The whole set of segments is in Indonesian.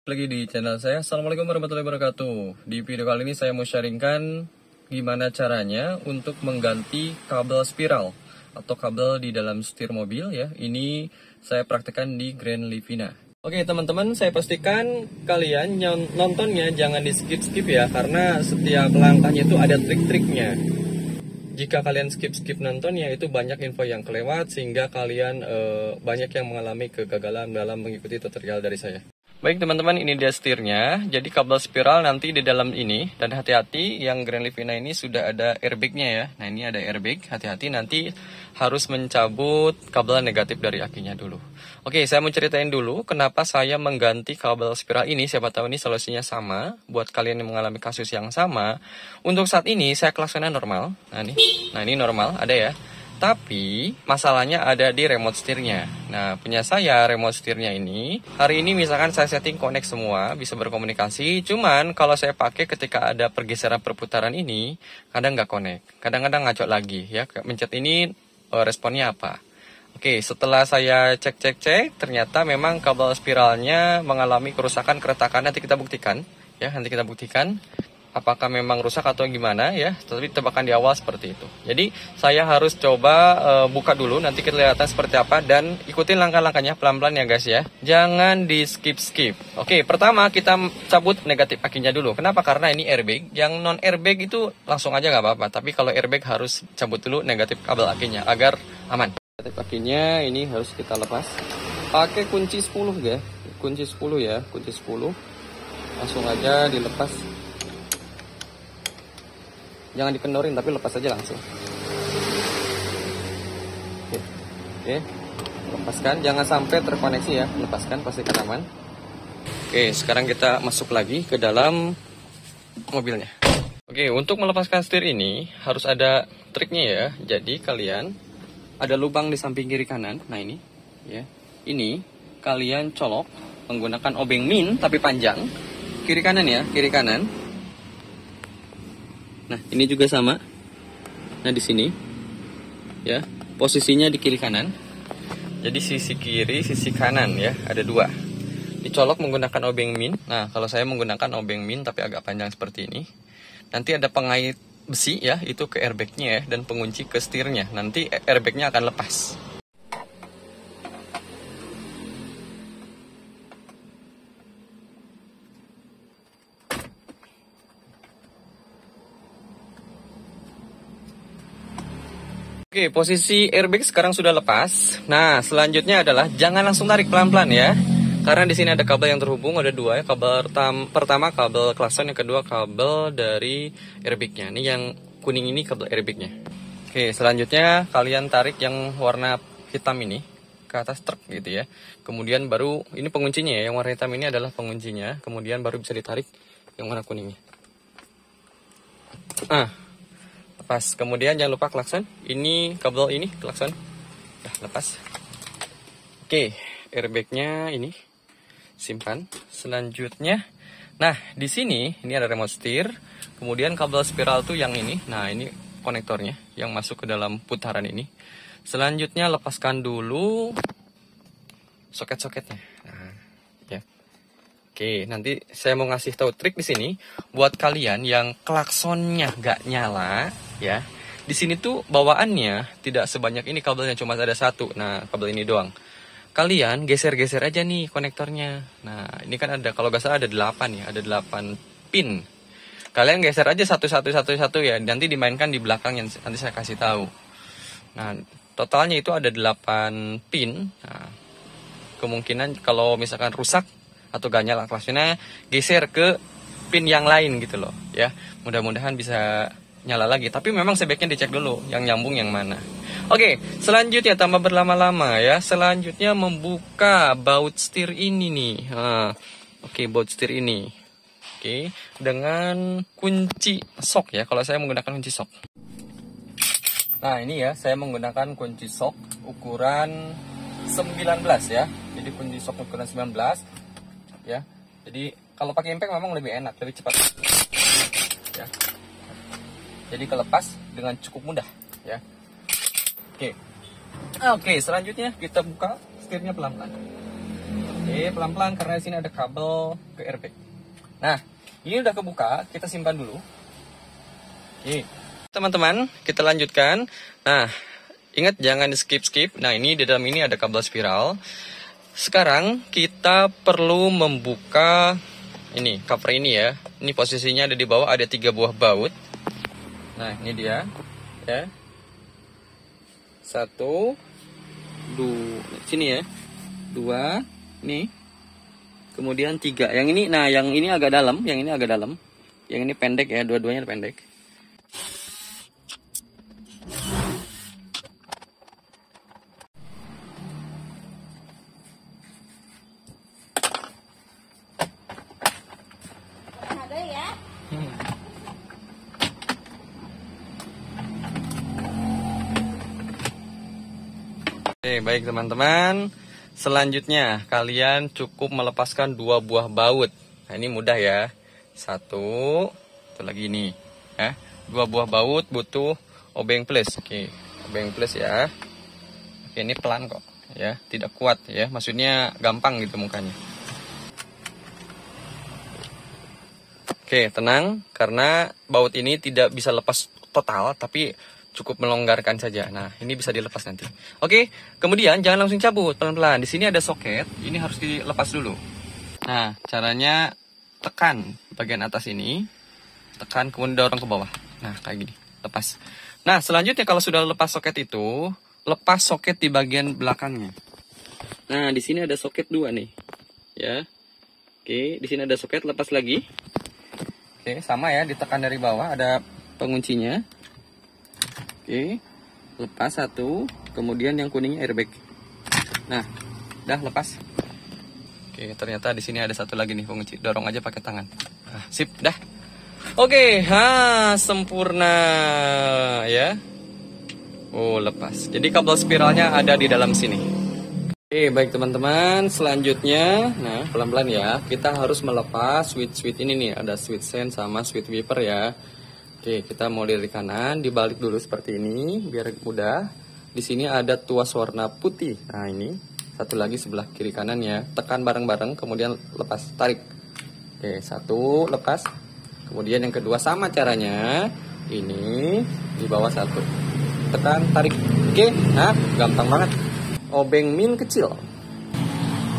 Lagi di channel saya. Assalamualaikum warahmatullahi wabarakatuh. Di video kali ini saya mau sharingkan gimana caranya untuk mengganti kabel spiral atau kabel di dalam setir mobil ya. Ini saya praktekkan di Grand Livina. Oke teman-teman, saya pastikan kalian nontonnya jangan di skip-skip ya, karena setiap langkahnya itu ada trik-triknya. Jika kalian skip-skip nontonnya, itu banyak info yang kelewat sehingga kalian banyak yang mengalami kegagalan dalam mengikuti tutorial dari saya. Baik teman-teman, ini dia setirnya. Jadi kabel spiral nanti di dalam ini. Dan hati-hati, yang Grand Livina ini sudah ada airbagnya ya. Nah ini ada airbag, hati-hati nanti harus mencabut kabel negatif dari akinya dulu. Oke, saya mau ceritain dulu kenapa saya mengganti kabel spiral ini. Siapa tahu ini solusinya sama buat kalian yang mengalami kasus yang sama. Untuk saat ini saya klaksonnya normal. Nah ini normal, ada ya. Tapi masalahnya ada di remote setirnya. Nah punya saya remote setirnya ini. Hari ini misalkan saya setting connect semua, bisa berkomunikasi. Cuman kalau saya pakai ketika ada pergeseran perputaran ini, kadang nggak connect. Kadang-kadang ngacot lagi ya. Mencet ini responnya apa. Oke, setelah saya cek, ternyata memang kabel spiralnya mengalami kerusakan, keretakan. Nanti kita buktikan ya, apakah memang rusak atau gimana ya, tapi tebakan di awal seperti itu. Jadi saya harus coba buka dulu, nanti kita lihat seperti apa, dan ikutin langkah-langkahnya pelan-pelan ya guys ya. Jangan di skip-skip. Oke, pertama kita cabut negatif akinya dulu. Kenapa? Karena ini airbag. Yang non airbag itu langsung aja nggak apa-apa, tapi kalau airbag harus cabut dulu negatif kabel akinya agar aman. Negatif akinya ini harus kita lepas. Pakai kunci 10 ya. Kunci 10 ya, kunci 10. Langsung aja dilepas. Jangan dikendorin, tapi lepas aja langsung. Oke. Lepaskan, jangan sampai terkoneksi ya. Lepaskan, pastikan aman. Oke, sekarang kita masuk lagi ke dalam mobilnya. Oke, untuk melepaskan setir ini harus ada triknya ya. Jadi kalian ada lubang di samping kiri kanan. Nah ini ya. Ini kalian colok menggunakan obeng min tapi panjang. Kiri kanan ya, kiri kanan. Nah, ini juga sama. Nah, di sini ya, posisinya di kiri kanan. Jadi sisi kiri, sisi kanan ya, ada dua. Dicolok menggunakan obeng min. Nah, kalau saya menggunakan obeng min tapi agak panjang seperti ini. Nanti ada pengait besi ya, itu ke airbagnya ya, dan pengunci ke setirnya. Nanti airbagnya akan lepas. Oke, posisi airbag sekarang sudah lepas. Nah, selanjutnya adalah jangan langsung tarik pelan-pelan ya. Karena di sini ada kabel yang terhubung, ada dua ya. Kabel pertama kabel klakson, yang kedua kabel dari airbagnya. Ini yang kuning ini kabel airbagnya. Oke, selanjutnya kalian tarik yang warna hitam ini ke atas truk gitu ya. Kemudian baru ini penguncinya ya. Yang warna hitam ini adalah penguncinya. Kemudian baru bisa ditarik yang warna kuningnya. Lepas. Kemudian jangan lupa klakson. Ini kabel ini klakson. Lepas. Oke, airbagnya ini simpan. Selanjutnya, nah di sini ini ada remote setir. Kemudian kabel spiral tuh yang ini. Nah ini konektornya yang masuk ke dalam putaran ini. Selanjutnya lepaskan dulu soket-soketnya. Nah, ya. Oke, nanti saya mau ngasih tahu trik di sini buat kalian yang klaksonnya nggak nyala, ya. Di sini tuh bawaannya tidak sebanyak ini, kabelnya cuma ada satu. Nah, kabel ini doang. Kalian geser-geser aja nih konektornya. Nah, ini kan ada, kalau nggak salah ada 8 ya, ada 8 pin. Kalian geser aja satu ya. Nanti dimainkan di belakang yang nanti saya kasih tahu. Nah, totalnya itu ada 8 pin. Nah, kemungkinan kalau misalkan rusak atau gak nyala klaksonnya, geser ke pin yang lain gitu loh ya. Mudah-mudahan bisa nyala lagi, tapi memang sebaiknya dicek dulu yang nyambung yang mana. Oke, selanjutnya tambah berlama-lama ya. Selanjutnya membuka baut setir ini nih. Oke, baut setir ini. Oke, dengan kunci sok ya. Kalau saya menggunakan kunci sok. Nah, ini ya, saya menggunakan kunci sok ukuran 19 ya. Jadi kunci sok ukuran 19 ya. Jadi kalau pakai impact memang lebih enak, lebih cepat ya. Jadi kelepas dengan cukup mudah ya. Oke, selanjutnya kita buka setirnya pelan-pelan. Oke. Oke, pelan-pelan karena di sini ada kabel ke airbag. Nah, ini udah kebuka, kita simpan dulu. Oke, teman-teman, kita lanjutkan. Nah, ingat jangan di skip-skip. Nah, ini di dalam ini ada kabel spiral. Sekarang kita perlu membuka ini cover ini ya. Ini posisinya ada di bawah, ada 3 buah baut. Nah, ini dia, ya. 1, 2, sini ya. 2, nih. Kemudian 3. Yang ini, nah yang ini agak dalam, yang ini agak dalam. Yang ini pendek ya, dua-duanya pendek. Ada ya? Oke, baik teman-teman. Selanjutnya, kalian cukup melepaskan 2 buah baut. Nah, ini mudah ya. 1, itu lagi ini. Ya, 2 buah baut butuh obeng plus. Oke, obeng plus ya. Oke, ini pelan kok. Ya, tidak kuat ya. Maksudnya gampang gitu mukanya. Oke, tenang. Karena baut ini tidak bisa lepas total, tapi cukup melonggarkan saja. Nah, ini bisa dilepas nanti. Oke, kemudian jangan langsung cabut, pelan-pelan. Di sini ada soket, ini harus dilepas dulu. Nah, caranya tekan bagian atas ini, tekan kemudian dorong ke bawah. Nah, kayak gini, lepas. Nah, selanjutnya kalau sudah lepas soket itu, lepas soket di bagian belakangnya. Nah, di sini ada soket 2 nih. Ya. Oke, di sini ada soket, lepas lagi. Oke, sama ya, ditekan dari bawah, ada penguncinya. Oke, lepas 1, kemudian yang kuningnya airbag. Nah, dah lepas. Oke, ternyata di sini ada 1 lagi nih pengunci. Dorong aja pakai tangan. Nah, sip, dah. Oke, sempurna ya. Oh, lepas. Jadi kabel spiralnya ada di dalam sini. Oke, baik teman-teman. Selanjutnya, nah pelan-pelan ya. Kita harus melepas switch ini nih. Ada switch sense sama switch wiper ya. Oke, kita mau dari kanan, dibalik dulu seperti ini, biar mudah. Di sini ada tuas warna putih. Nah, ini. 1 lagi sebelah kiri kanan ya. Tekan bareng-bareng, kemudian lepas, tarik. Oke, 1, lepas. Kemudian yang kedua sama caranya. Ini, di bawah 1. Tekan, tarik. Oke, nah, gampang banget. Obeng min kecil.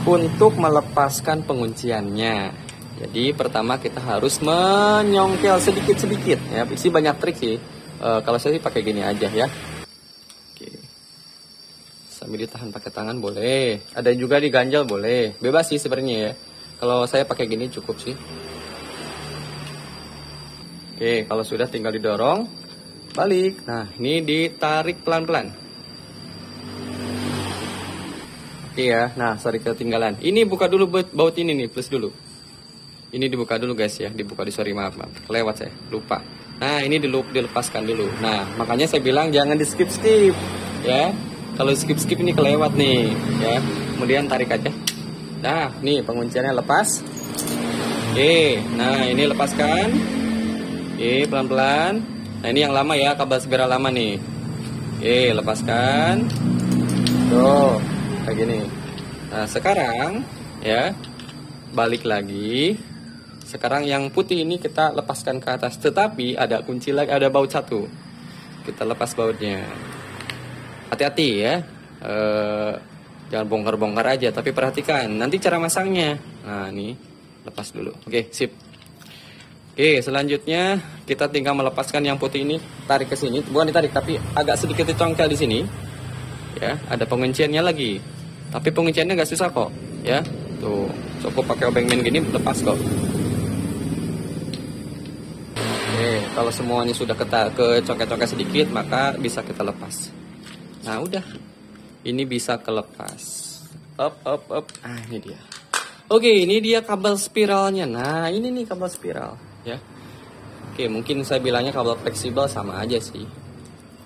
Untuk melepaskan pengunciannya. Jadi pertama kita harus menyongkel sedikit-sedikit ya. Sih banyak trik sih. Kalau saya sih pakai gini aja ya. Oke. Sambil ditahan pakai tangan boleh. Ada juga diganjal boleh. Bebas sih sebenarnya ya. Kalau saya pakai gini cukup sih. Oke, kalau sudah tinggal didorong, balik. Nah, ini ditarik pelan-pelan. Oke ya. Nah, sorry ketinggalan. Ini buka dulu baut ini nih, plus dulu. Ini dibuka dulu guys ya, dibuka maaf, kelewat saya, lupa. Nah, ini dilepaskan dulu. Nah, makanya saya bilang jangan di skip-skip ya. Kalau skip-skip ini kelewat nih ya. Kemudian tarik aja. Nah, nih pengunciannya lepas. Oke, nah ini lepaskan. Oke, pelan-pelan. Nah, ini yang lama ya, kabel spiral lama nih. Oke, lepaskan. Tuh, kayak gini. Nah, sekarang ya, balik lagi. Sekarang yang putih ini kita lepaskan ke atas. Tetapi ada kunci lagi, ada baut 1. Kita lepas bautnya. Hati-hati ya. Jangan bongkar-bongkar aja. Tapi perhatikan. Nanti cara masangnya. Nah ini. Lepas dulu. Oke, sip. Oke, selanjutnya kita tinggal melepaskan yang putih ini. Tarik ke sini. Bukan ditarik, tapi agak sedikit dicongkel di sini. Ya, ada pengunciannya lagi. Tapi pengunciannya nggak susah kok. Ya, tuh. Cukup pakai obeng min gini, lepas kok. Oke, kalau semuanya sudah kecongkel-congkel sedikit, maka bisa kita lepas. Nah, udah. Ini bisa kelepas. Up. Ah, ini dia. Oke, ini dia kabel spiralnya. Nah, ini nih kabel spiral, ya. Oke, mungkin saya bilangnya kabel fleksibel, sama aja sih.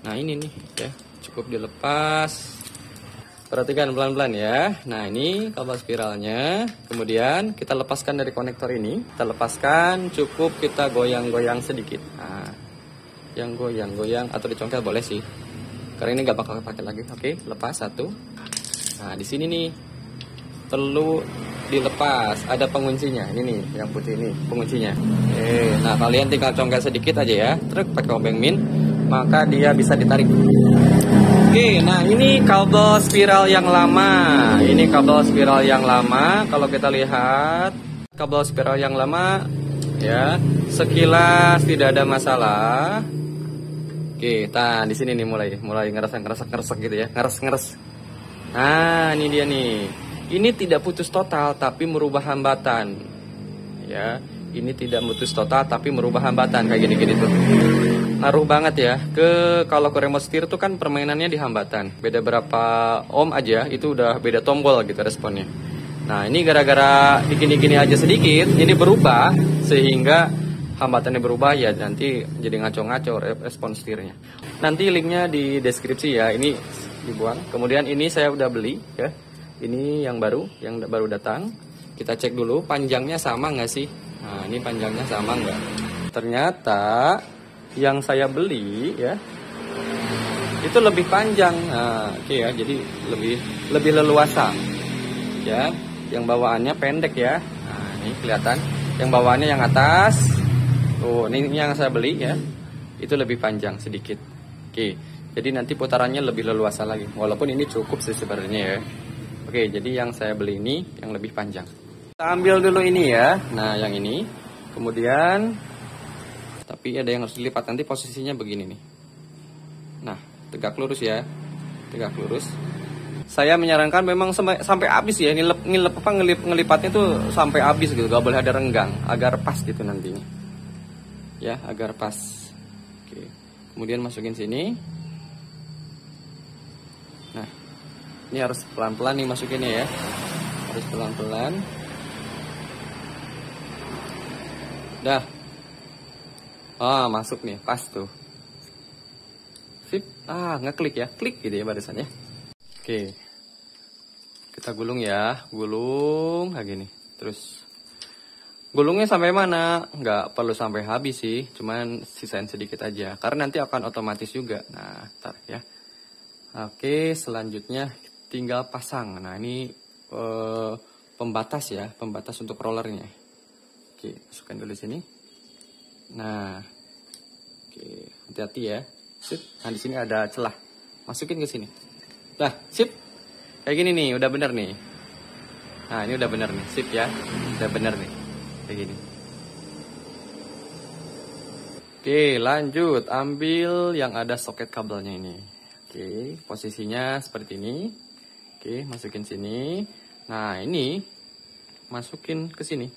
Nah, ini nih, ya. Cukup dilepas. Perhatikan pelan-pelan ya. Nah, ini kabel spiralnya. Kemudian kita lepaskan dari konektor ini. Kita lepaskan, cukup kita goyang-goyang sedikit. Nah, yang goyang-goyang atau dicongkel boleh sih. Karena ini nggak bakal pakai lagi. Oke, lepas 1. Nah, di sini nih perlu dilepas. Ada penguncinya. Ini nih, yang putih ini penguncinya. Nah kalian tinggal congkel sedikit aja ya. Truk pakai obeng min, maka dia bisa ditarik. Oke, nah ini kabel spiral yang lama. Ini kabel spiral yang lama. Kalau kita lihat kabel spiral yang lama, ya sekilas tidak ada masalah. Oke, nah di sini nih mulai ngeresek gitu ya, ngeres. Nah ini dia nih. Ini tidak putus total tapi merubah hambatan. Ya, ini tidak putus total tapi merubah hambatan kayak gini tuh. Ngaruh banget ya kalau ke remote setir tuh kan permainannya di hambatan. Beda berapa ohm aja itu udah beda tombol gitu responnya. Nah ini gara-gara gini aja sedikit ini berubah sehingga hambatannya berubah ya, nanti jadi ngaco-ngaco respon setirnya. Nanti linknya di deskripsi ya, ini dibuang. Kemudian ini saya udah beli ya, ini yang baru datang. Kita cek dulu panjangnya sama nggak sih. Nah ini panjangnya sama nggak. Ternyata yang saya beli ya itu lebih panjang. Nah, oke ya, jadi lebih leluasa ya. Yang bawaannya pendek ya. Nah ini kelihatan yang bawaannya yang atas. Oh ini yang saya beli ya, itu lebih panjang sedikit. Oke, jadi nanti putarannya lebih leluasa lagi, walaupun ini cukup sih sebenarnya ya. Oke, jadi yang saya beli ini yang lebih panjang. Kita ambil dulu ini ya. Nah yang ini kemudian, tapi ada yang harus dilipat, nanti posisinya begini nih. Nah, tegak lurus ya. Tegak lurus. Saya menyarankan memang sampai habis ya. Ngelipatnya tuh sampai habis gitu. Gak boleh ada renggang, agar pas gitu nantinya. Ya, agar pas. Oke. Kemudian masukin sini. Nah, ini harus pelan-pelan nih masukinnya ya. Harus pelan-pelan. Dah. Masuk nih, pas tuh. Sip. Ngeklik ya. Klik gitu ya barisannya. Oke. Kita gulung ya. Gulung kayak gini. Terus gulungnya sampai mana? Nggak perlu sampai habis sih. Cuman sisain sedikit aja. Karena nanti akan otomatis juga. Nah, ntar ya. Oke, selanjutnya tinggal pasang. Nah, ini pembatas ya. Pembatas untuk rollernya. Oke, masukkan dulu sini. Nah, oke, hati-hati ya. Sip. Nah, di sini ada celah. Masukin ke sini. Nah, sip. Kayak gini nih, udah bener nih. Nah, ini udah bener nih. Sip ya. Udah bener nih. Kayak gini. Oke, lanjut. Ambil yang ada soket kabelnya ini. Oke, posisinya seperti ini. Oke, masukin sini. Nah, ini masukin ke sini.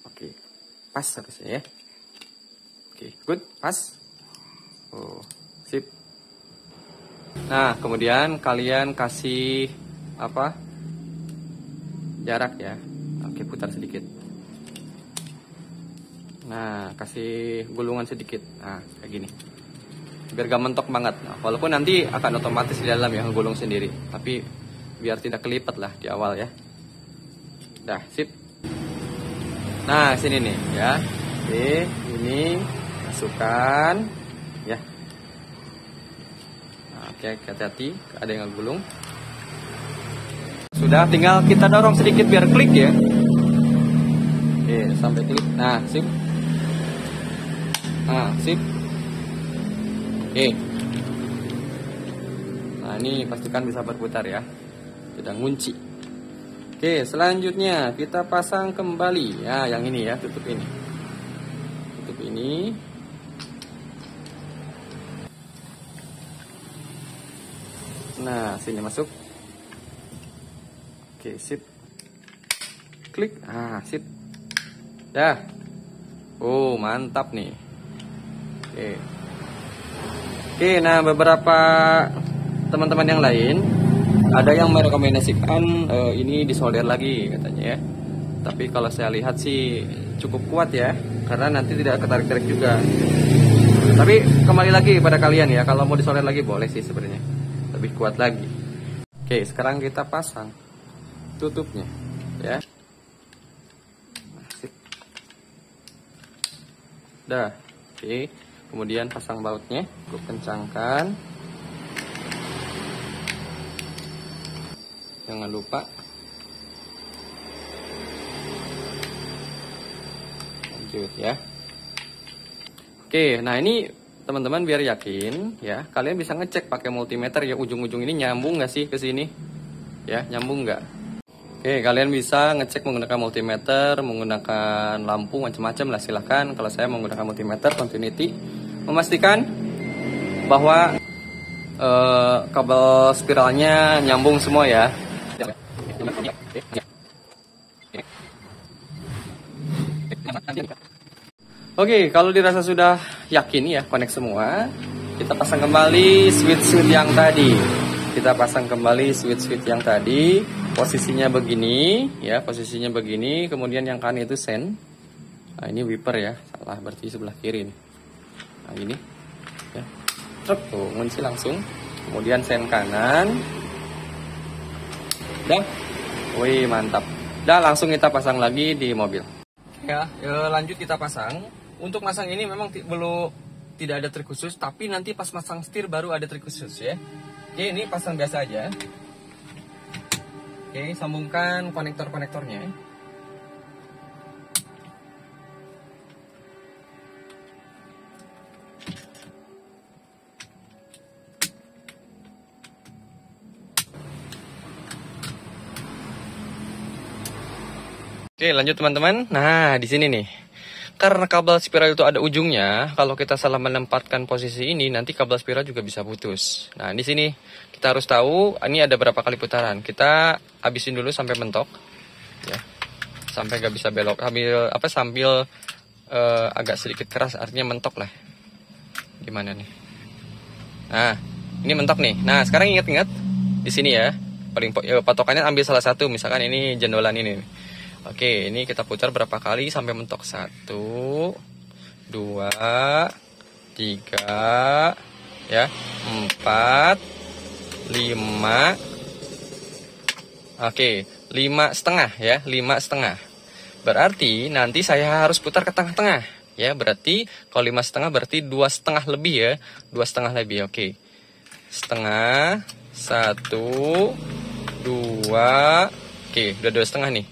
Oke, pas harusnya ya. Oke, good, pas. Oh, sip. Nah, kemudian kalian kasih apa? Jarak ya. Oke, putar sedikit. Nah, kasih gulungan sedikit. Nah, kayak gini. Biar gak mentok banget. Nah, walaupun nanti akan otomatis di dalam ya gulung sendiri, tapi biar tidak kelipat lah di awal ya. Dah, sip. Nah, sini nih ya. Oke, ini masukkan ya. Nah, oke, hati-hati, ada yang gulung. Sudah, tinggal kita dorong sedikit biar klik ya. Oke, sampai klik. Nah, sip. Nah, sip. Oke. Nah, ini pastikan bisa berputar ya. Tidak ngunci. Oke, selanjutnya kita pasang kembali. Ya, yang ini ya, tutup ini. Tutup ini. Nah, sini masuk. Oke, sip. Klik. Sip. Dah. Oh, mantap nih. Oke. Oke, nah beberapa teman-teman yang lain ada yang merekomendasikan ini disolder lagi katanya ya. Tapi kalau saya lihat sih cukup kuat ya, karena nanti tidak ketarik-tarik juga. Tapi kembali lagi pada kalian ya, kalau mau disolder lagi boleh sih sebenarnya, lebih kuat lagi. Oke, sekarang kita pasang tutupnya ya. Asik. Dah. Oke, kemudian pasang bautnya, gue kencangkan. Jangan lupa lanjut ya. Oke, nah ini teman-teman biar yakin ya, kalian bisa ngecek pakai multimeter ya, ujung-ujung ini nyambung nggak sih ke sini? Ya, nyambung nggak? Oke, kalian bisa ngecek menggunakan multimeter, menggunakan lampu macam-macam lah, silahkan. Kalau saya menggunakan multimeter continuity, memastikan bahwa kabel spiralnya nyambung semua ya. Oke, kalau dirasa sudah yakin ya connect semua, kita pasang kembali switch-switch yang tadi. Kita pasang kembali switch-switch yang tadi, posisinya begini ya, posisinya begini. Kemudian yang kanan itu sen. Nah, ini wiper ya, salah berarti sebelah kiri nih. Nah, ini ya. Truk tuh, ngunci langsung. Kemudian sen kanan. Dah. Wih, mantap. Dah, langsung kita pasang lagi di mobil. Ya, lanjut kita pasang. Untuk masang ini memang tidak ada trik khusus, tapi nanti pas pasang setir baru ada trik khusus ya. Oke, ini pasang biasa aja. Oke, sambungkan konektor-konektornya. Oke, lanjut teman-teman. Nah, di sini nih. Karena kabel spiral itu ada ujungnya, kalau kita salah menempatkan posisi ini, nanti kabel spiral juga bisa putus. Nah, di sini kita harus tahu ini ada berapa kali putaran. Kita habisin dulu sampai mentok, ya, sampai nggak bisa belok. Sambil agak sedikit keras, artinya mentok lah. Gimana nih? Nah, ini mentok nih. Nah, sekarang ingat-ingat di sini ya, paling patokannya ambil salah satu. Misalkan ini jendolan ini. Oke, ini kita putar berapa kali sampai mentok. 1, 2, 3, ya, 4, 5. Oke, 5,5 ya, 5,5. Berarti nanti saya harus putar ke tengah-tengah. Ya, berarti kalau 5,5 berarti 2,5 lebih ya, 2,5 lebih. Oke, setengah, 1, 2. Oke, udah 2,5 nih.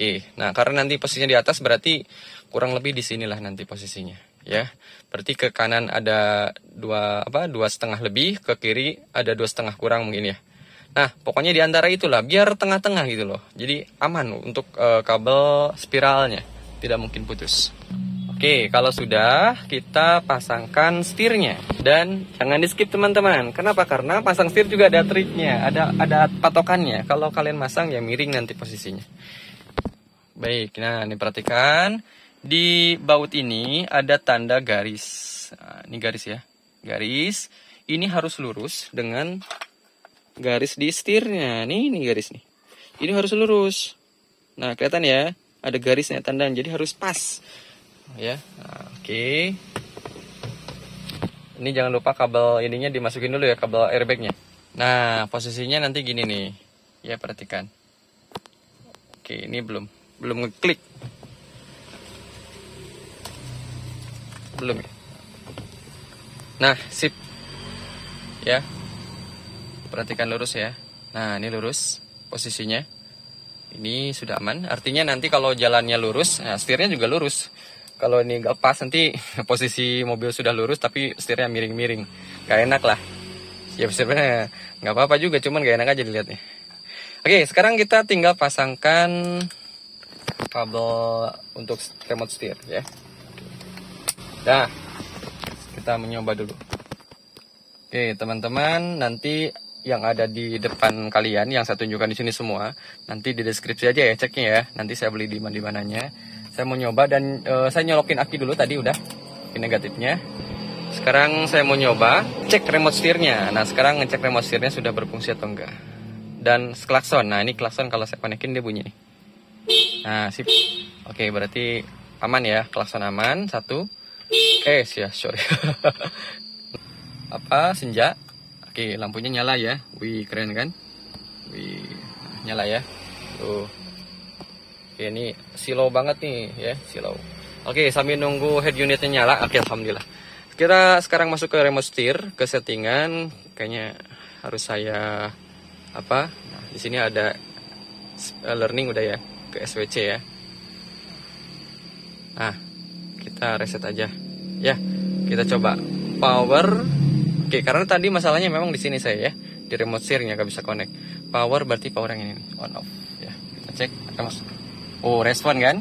Oke, nah karena nanti posisinya di atas berarti kurang lebih di sinilah nanti posisinya, ya. Berarti ke kanan ada 2,5 lebih, ke kiri ada 2,5 kurang mungkin ya. Nah, pokoknya di antara itulah, biar tengah-tengah gitu loh. Jadi aman untuk kabel spiralnya, tidak mungkin putus. Oke, kalau sudah kita pasangkan setirnya dan jangan di skip teman-teman. Kenapa? Karena pasang setir juga ada triknya, ada patokannya. Kalau kalian masang ya miring nanti posisinya. Baik, nah ini perhatikan di baut ini ada tanda garis. Nah, ini garis ya, garis. Ini harus lurus dengan garis di setirnya. Ini garis nih. Ini harus lurus. Nah kelihatan ya, ada garisnya tandanya. Jadi harus pas. Ya, nah, oke. Ini jangan lupa kabel ininya dimasukin dulu ya, kabel airbagnya. Nah posisinya nanti gini nih. Ya perhatikan. Oke, ini belum ngeklik, belum ya. Nah sip ya, perhatikan lurus ya. Nah ini lurus posisinya, ini sudah aman, artinya nanti kalau jalannya lurus, nah setirnya juga lurus. Kalau ini gak pas nanti posisi mobil sudah lurus tapi setirnya miring-miring, gak enak lah ya. Sebenarnya nggak apa-apa juga, cuman gak enak aja dilihatnya. Oke, sekarang kita tinggal pasangkan kabel untuk remote setir ya. Nah, kita mencoba dulu. Oke, teman-teman, nanti yang ada di depan kalian yang saya tunjukkan di sini semua, nanti di deskripsi aja ya ceknya ya. Nanti saya beli di mananya. Saya mau nyoba dan saya nyolokin aki dulu tadi udah. Aki negatifnya. Sekarang saya mau nyoba cek remote setirnya. Nah, sekarang ngecek remote setirnya sudah berfungsi atau enggak. Dan klakson. Nah, ini klakson kalau saya konekin dia bunyi nih. Nah, sip. Oke, berarti aman ya, klakson aman. 1. Ya, sorry. Senja. Oke, lampunya nyala ya. Wih, keren kan? Wih, nyala ya. Tuh. Oke, ini slow banget nih ya, slow. Oke, sambil nunggu head unitnya nyala. Oke, alhamdulillah. Kita sekarang masuk ke remote setir, ke settingan. Kayaknya harus saya Nah, di sini ada learning udah ya, ke SWC ya. Nah, Kita reset aja. Ya, kita coba power. Oke, karena tadi masalahnya memang di sini saya ya. Di remote steering nggak bisa connect. Power berarti power yang ini nih, on off. Ya, kita cek. Oh, respon kan?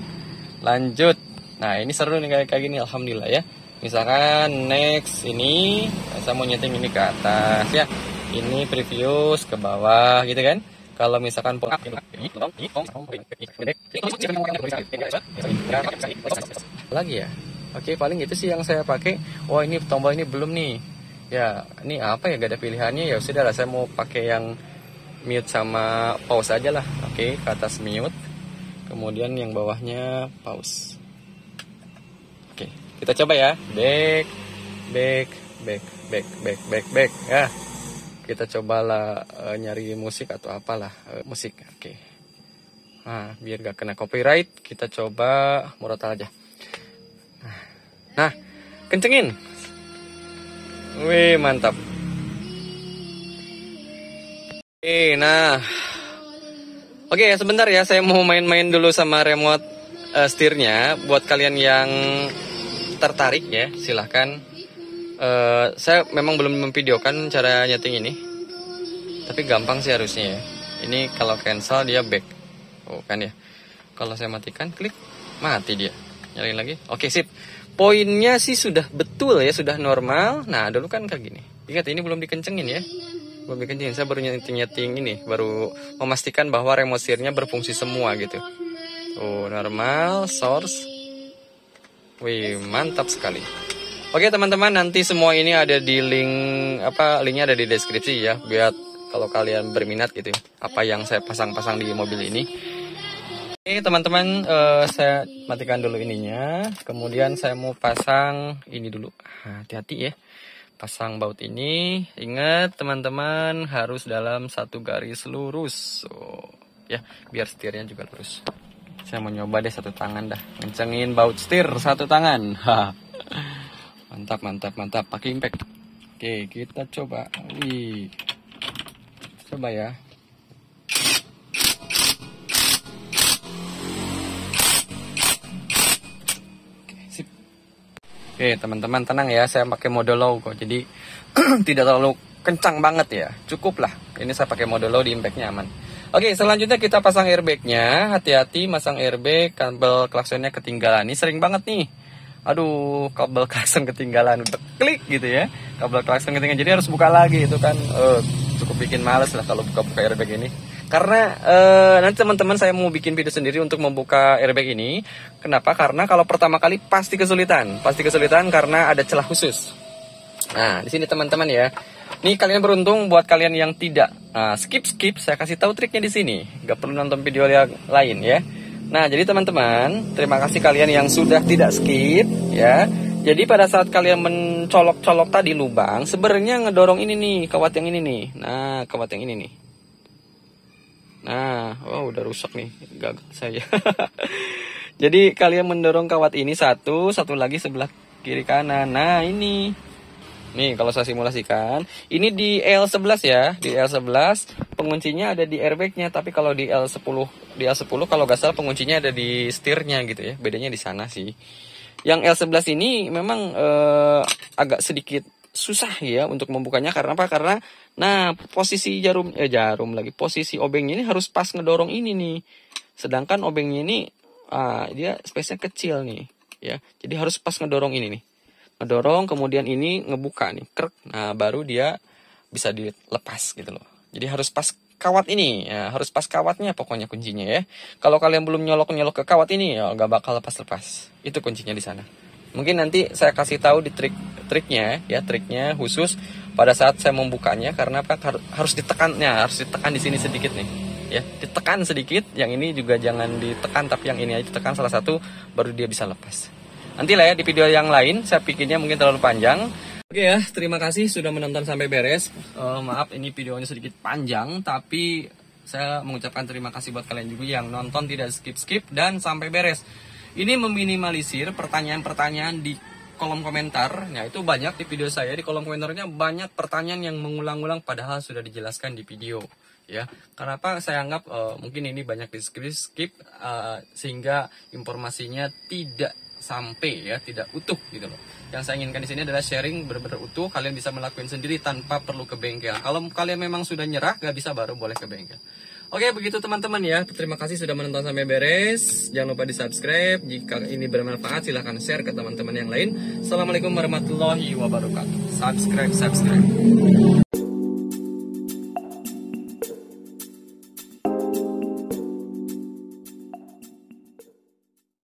Lanjut. Nah, ini seru nih kayak gini, alhamdulillah ya. Misalkan next ini saya mau nyeting ini ke atas ya. Ini previous ke bawah gitu kan. Kalau misalkan lagi ya. Oke, paling itu sih yang saya pakai. Oh, ini tombol ini belum nih. Ya, ini apa ya, gak ada pilihannya. Ya sudah lah, saya mau pakai yang mute sama pause aja lah. Oke, ke atas mute. Kemudian yang bawahnya pause. Oke, kita coba ya. Back. Ya. Kita cobalah nyari musik atau apalah musik. Oke. Nah, biar gak kena copyright, kita coba murotal aja. Nah, kencengin. Wih, mantap. Nah. Oke, sebentar ya, saya mau main-main dulu sama remote setirnya. Buat kalian yang tertarik ya, silahkan. Saya memang belum memvideokan cara nyeting ini, tapi gampang sih harusnya ya. Ini kalau cancel dia back. Oh kan ya. Kalau saya matikan, klik, mati dia. Nyalain lagi. Oke, sip. Poinnya sih sudah betul ya, sudah normal. Nah, dulu kan kayak gini. Ingat, ini belum dikencengin ya. Belum dikencengin. Saya baru nyeting ini, baru memastikan bahwa remote steernya berfungsi semua gitu. Oh, normal, source. Wih, mantap sekali. Oke teman-teman, nanti semua ini ada di linknya ada di deskripsi ya, biar kalau kalian berminat gitu apa yang saya pasang-pasang di mobil ini. Oke teman-teman, saya matikan dulu ininya, kemudian saya mau pasang ini dulu. Hati-hati ya, pasang baut ini. Ingat teman-teman, harus dalam satu garis lurus, ya, biar setirnya juga lurus. Saya mau nyoba deh satu tangan dah, kencengin baut setir satu tangan. Mantap, pakai impact. Oke, kita coba. Wih. Coba ya. Oke, sip. Oke, teman-teman tenang ya, saya pakai mode low kok. Jadi tidak terlalu kencang banget ya. Cukup lah. Ini saya pakai mode low, di impact-nya aman. Oke, selanjutnya kita pasang airbag-nya. Hati-hati masang airbag, kabel klaksonnya ketinggalan. Ini sering banget nih. Aduh, kabel klakson ketinggalan, udah klik gitu ya, kabel klakson ketinggalan, jadi harus buka lagi. Itu kan cukup bikin males lah kalau buka-buka airbag ini. Karena nanti teman-teman saya mau bikin video sendiri untuk membuka airbag ini. Kenapa? Karena kalau pertama kali pasti kesulitan karena ada celah khusus. Nah, di sini teman-teman ya. Nih kalian beruntung, buat kalian yang tidak skip, saya kasih tahu triknya di sini. Gak perlu nonton video yang lain ya. Nah, jadi teman-teman, terima kasih kalian yang sudah tidak skip ya. Jadi pada saat kalian mencolok-colok tadi lubang, sebenarnya ngedorong ini nih, kawat yang ini nih. Nah, kawat yang ini nih. Nah, oh udah rusak nih, gagal saya. Jadi kalian mendorong kawat ini satu lagi sebelah kiri kanan. Nah, ini. Nih, kalau saya simulasikan, ini di L11 ya, di L11 penguncinya ada di airbagnya, tapi kalau di L10 kalau nggak salah penguncinya ada di setirnya gitu ya, bedanya di sana sih. Yang L11 ini memang agak sedikit susah ya untuk membukanya, karena apa? Karena nah posisi posisi obengnya ini harus pas ngedorong ini nih, sedangkan obengnya ini dia space-nya kecil nih ya, jadi harus pas ngedorong ini nih. Ngedorong, kemudian ini ngebuka nih, krek. Nah, baru dia bisa dilepas gitu loh. Jadi harus pas kawat ini, ya, harus pas kawatnya pokoknya kuncinya ya. Kalau kalian belum nyolok ke kawat ini, ya nggak bakal lepas. Itu kuncinya di sana. Mungkin nanti saya kasih tahu di triknya khusus pada saat saya membukanya, karena apa? Harus ditekan di sini sedikit nih. Ya, ditekan sedikit. Yang ini juga jangan ditekan, tapi yang ini aja ditekan salah satu, baru dia bisa lepas. Nanti lah ya di video yang lain, saya pikirnya mungkin terlalu panjang. Oke ya, terima kasih sudah menonton sampai beres. Maaf ini videonya sedikit panjang, tapi saya mengucapkan terima kasih buat kalian juga yang nonton tidak skip dan sampai beres. Ini meminimalisir pertanyaan-pertanyaan di kolom komentar. Nah, itu banyak di video saya, di kolom komentarnya banyak pertanyaan yang mengulang-ulang padahal sudah dijelaskan di video. Ya, kenapa saya anggap mungkin ini banyak di skip sehingga informasinya tidak sampai ya, tidak utuh gitu loh. Yang saya inginkan di sini adalah sharing benar-benar utuh, kalian bisa melakukan sendiri tanpa perlu ke bengkel. Kalau kalian memang sudah nyerah nggak bisa, baru boleh ke bengkel. Oke, begitu teman-teman ya. Terima kasih sudah menonton sampai beres. Jangan lupa di subscribe. Jika ini bermanfaat silahkan share ke teman-teman yang lain. Assalamualaikum warahmatullahi wabarakatuh. Subscribe.